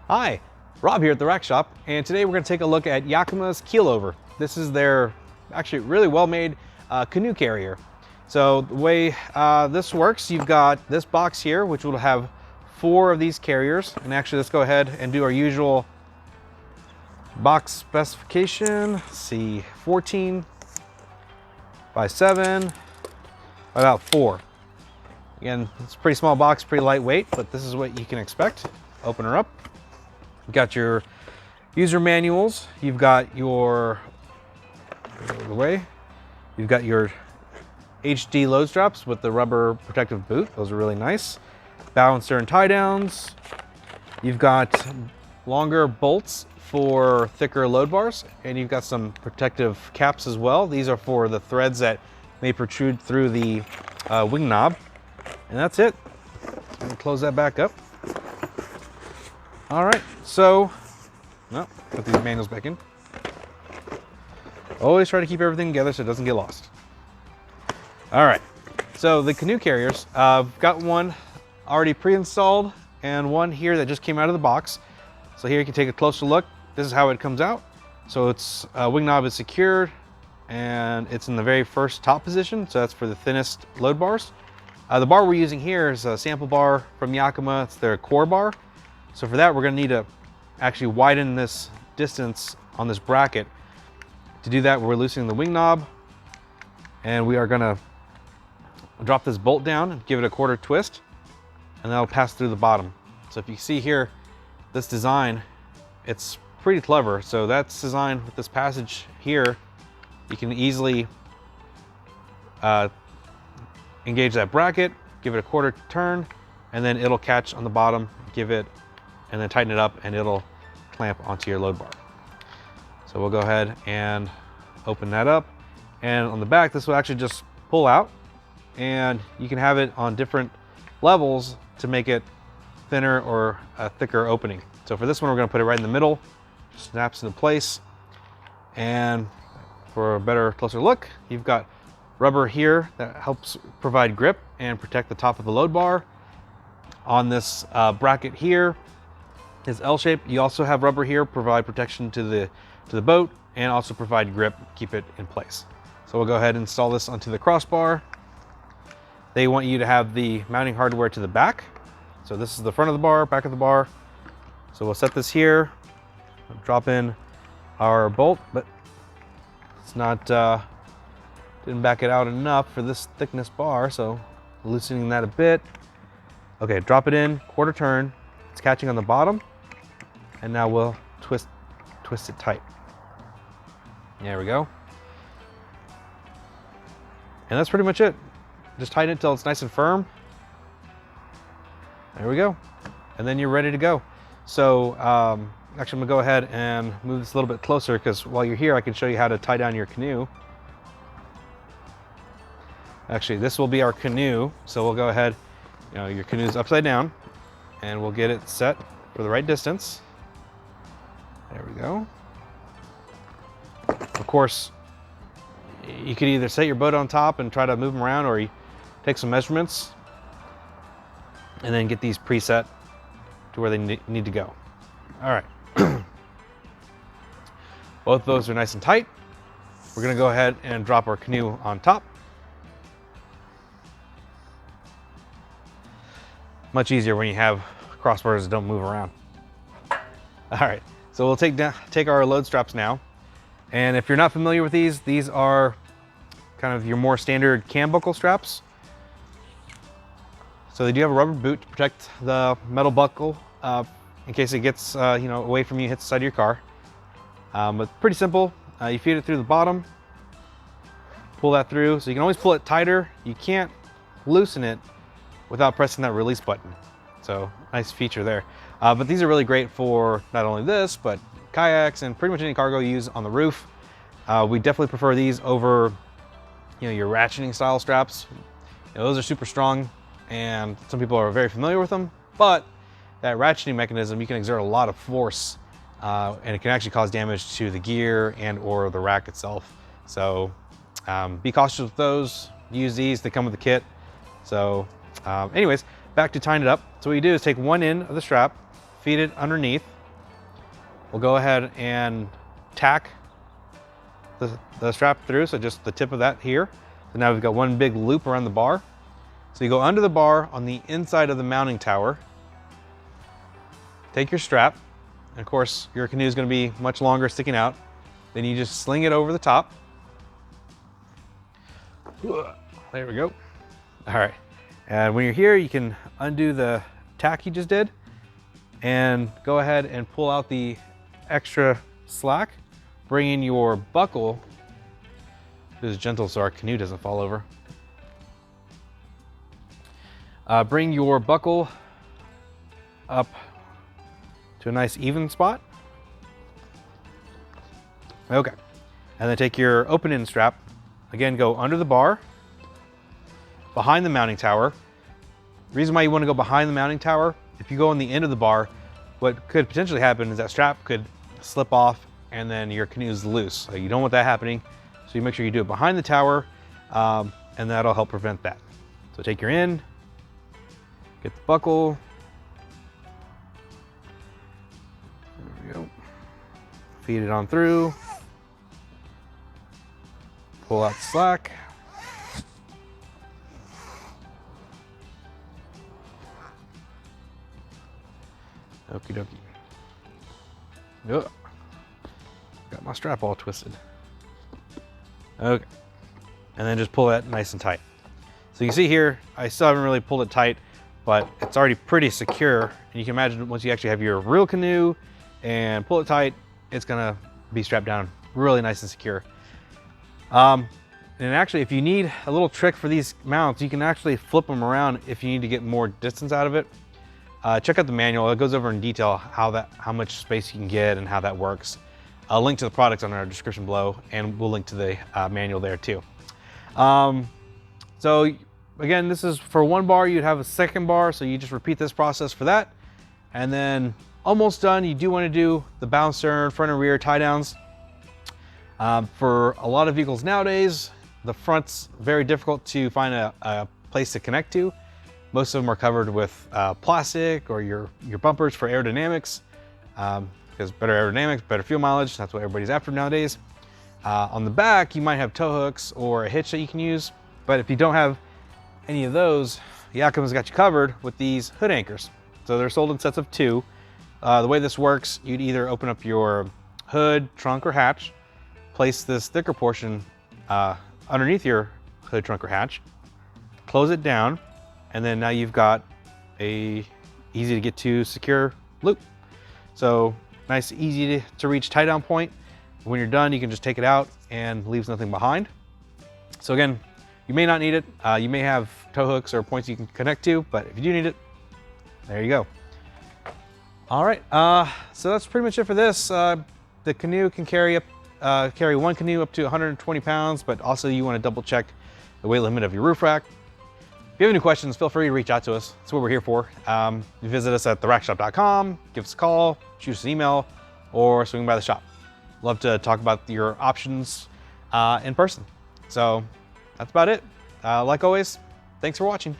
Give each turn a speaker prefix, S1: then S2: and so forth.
S1: Hi, Rob here at the Rack Shop, and today we're going to take a look at Yakima's KeelOver. This is their actually really well-made canoe carrier. So the way this works, you've got this box here, which will have 4 of these carriers. And actually, let's go ahead and do our usual box specification. Let's see, 14 by 7, about 4. Again, it's a pretty small box, pretty lightweight, but this is what you can expect. Open her up. You've got your user manuals. You've got your, you've got your HD load straps with the rubber protective boot. Those are really nice. Balancer and tie downs. You've got longer bolts for thicker load bars, and you've got some protective caps as well. These are for the threads that may protrude through the wing knob. And that's it. Let me close that back up. All right, so, put these manuals back in. Always try to keep everything together so it doesn't get lost. All right, so the canoe carriers, I've got one already pre-installed and one here that just came out of the box. So here you can take a closer look. This is how it comes out. So its wing knob is secured and it's in the very first top position. So that's for the thinnest load bars. The bar we're using here is a sample bar from Yakima. It's their core bar. So for that, we're gonna need to actually widen this distance on this bracket. To do that, we're loosening the wing knob, and we are gonna drop this bolt down and give it a quarter twist, and that'll pass through the bottom. So if you see here, this design, it's pretty clever. So that's designed with this passage here. You can easily engage that bracket, give it a quarter turn, and then it'll catch on the bottom, and then tighten it up and it'll clamp onto your load bar. So we'll go ahead and open that up. And on the back, this will actually just pull out, and you can have it on different levels to make it thinner or a thicker opening. So for this one, we're gonna put it right in the middle, just snaps into place. And for a better, closer look, you've got rubber here that helps provide grip and protect the top of the load bar. On this bracket here is L-shaped. You also have rubber here, provide protection to the boat and also provide grip, keep it in place. So we'll go ahead and install this onto the crossbar. They want you to have the mounting hardware to the back. So this is the front of the bar, back of the bar. So we'll set this here, drop in our bolt, but it's not, didn't back it out enough for this thickness bar, so loosening that a bit. Okay, drop it in, quarter turn. It's catching on the bottom, and now we'll twist it tight. There we go. And that's pretty much it. Just tighten it till it's nice and firm. There we go. And then you're ready to go. So actually I'm gonna go ahead and move this a little bit closer, because while you're here, I can show you how to tie down your canoe. Actually, this will be our canoe. So we'll go ahead, your canoe's upside down, and we'll get it set for the right distance. There we go. Of course, you could either set your boat on top and try to move them around, or you take some measurements and then get these preset to where they need to go. All right. Both of those are nice and tight. We're gonna go ahead and drop our canoe on top. Much easier when you have crossbars that don't move around. All right, so we'll take our load straps now. And if you're not familiar with these are kind of your more standard cam buckle straps. So they do have a rubber boot to protect the metal buckle in case it gets away from you, hits the side of your car. But pretty simple. You feed it through the bottom, pull that through. So you can always pull it tighter. You can't loosen it without pressing that release button. So nice feature there. But these are really great for not only this, but kayaks and pretty much any cargo you use on the roof. We definitely prefer these over your ratcheting style straps. Those are super strong, and some people are very familiar with them, but that ratcheting mechanism, you can exert a lot of force and it can actually cause damage to the gear and or the rack itself. So be cautious with those. Use these, they come with the kit. So anyways, back to tying it up. So what you do is take one end of the strap, feed it underneath, we'll go ahead and tack the strap through, so just the tip of that here. So now we've got one big loop around the bar. So you go under the bar on the inside of the mounting tower, take your strap, and of course your canoe is going to be much longer sticking out. Then you just sling it over the top. There we go. All right, and when you're here, you can undo the tack you just did and go ahead and pull out the extra slack. Bring in your buckle. This is gentle so our canoe doesn't fall over. Bring your buckle up to a nice even spot. Okay, and then take your open-end strap. Again, go under the bar, behind the mounting tower. The reason why you want to go behind the mounting tower, if you go on the end of the bar, what could potentially happen is that strap could slip off and then your canoe is loose. So you don't want that happening. So you make sure you do it behind the tower, and that'll help prevent that. So take your end, get the buckle. There we go. Feed it on through. Pull out the slack. Okie dokie. Ugh. Got my strap all twisted. Okay. And then just pull that nice and tight. So you can see here, I still haven't really pulled it tight, but it's already pretty secure. And you can imagine once you actually have your real canoe and pull it tight, it's gonna be strapped down really nice and secure. And actually, if you need a little trick for these mounts, you can actually flip them around if you need to get more distance out of it. Check out the manual. It goes over in detail how much space you can get and how that works. I'll link to the products on our description below, and we'll link to the manual there too. So again, this is for one bar. You'd have a second bar, so you just repeat this process for that. And then almost done, you do want to do the bow stern, front and rear tie downs. For a lot of vehicles nowadays, the front's very difficult to find a place to connect to. Most of them are covered with plastic or your bumpers for aerodynamics, because better aerodynamics, better fuel mileage. That's what everybody's after nowadays. On the back, you might have tow hooks or a hitch that you can use. But if you don't have any of those, Yakima's got you covered with these hood anchors. So they're sold in sets of 2. The way this works, you'd either open up your hood, trunk, or hatch, place this thicker portion underneath your hood, trunk, or hatch, close it down, and then now you've got a easy to get to secure loop. So nice, easy to reach tie down point. When you're done, you can just take it out and leaves nothing behind. So again, you may not need it. You may have tow hooks or points you can connect to, but if you do need it, there you go. All right, so that's pretty much it for this. The canoe can carry one canoe up to 120 pounds, but also you want to double check the weight limit of your roof rack. If you have any questions, feel free to reach out to us. That's what we're here for. You visit us at therackshop.com, give us a call, shoot us an email, or swing by the shop. Love to talk about your options in person. So that's about it. Like always, thanks for watching.